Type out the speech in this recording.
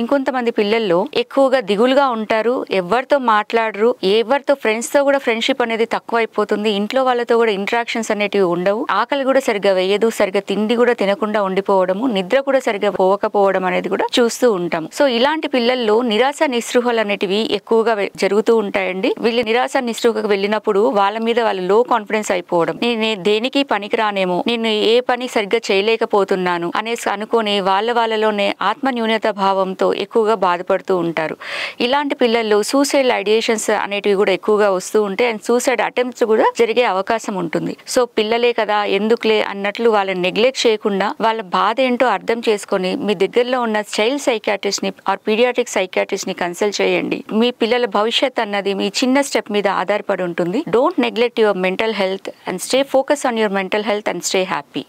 ఇంకొంతమంది పిల్లల్లో ఎక్కువగా దిగులుగా ఉంటారు, ఎవరితో మాట్లాడరు, ఎవరితో ఫ్రెండ్స్ తో కూడా ఫ్రెండ్షిప్ అనేది తక్కువ అయిపోతుంది, ఇంట్లో వాళ్ళతో కూడా ఇంటరాక్షన్స్ అనేటివి ఉండవు, ఆకలి కూడా సరిగ్గా వేయదు, సరిగ్గా తిండి కూడా తినకుండా ఉండిపోవడము, నిద్ర కూడా సరిగ్గా పోవకపోవడం అనేది కూడా చూస్తూ ఉంటాం. సో ఇలాంటి పిల్లల్లో నిరాశ నిస్పృహలు అనేటివి ఎక్కువగా జరుగుతూ ఉంటాయండి. వీళ్ళు నిరాశ నిస్పృహకు వెళ్ళినప్పుడు వాళ్ళ మీద వాళ్ళు లో కాన్ఫిడెన్స్ అయిపోవడం, నేను దేనికి పనికిరానేమో, నేను ఏ పని సరిగ్గా చేయలేకపోతున్నాను అనేసి అనుకొని వాళ్ళలోనే ఆత్మ న్యూనత భావంతో ఎక్కువగా బాధపడుతూ ఉంటారు. ఇలాంటి పిల్లల్లో సూసైడ్ ఐడియేషన్స్ అనేటివి కూడా ఎక్కువగా వస్తూ ఉంటాయి అండ్ సూసైడ్ అటెంప్ట్స్ కూడా జరిగే అవకాశం ఉంటుంది. సో పిల్లలే కదా ఎందుకులే అన్నట్లు వాళ్ళని నెగ్లెక్ట్ చేయకుండా వాళ్ళ బాధ ఏంటో అర్థం చేసుకొని మీ దగ్గరలో ఉన్న చైల్డ్ సైకాట్రిస్ట్ ని ఆర్ పీడియాట్రిక్ సైకాట్రిస్ట్ ని కన్సల్ట్ చేయండి. మీ పిల్లల భవిష్యత్ అన్నది మీ చిన్న స్టెప్ మీద ఆధారపడి ఉంటుంది. Don't neglect your mental health and stay focus on your mental health and stay happy.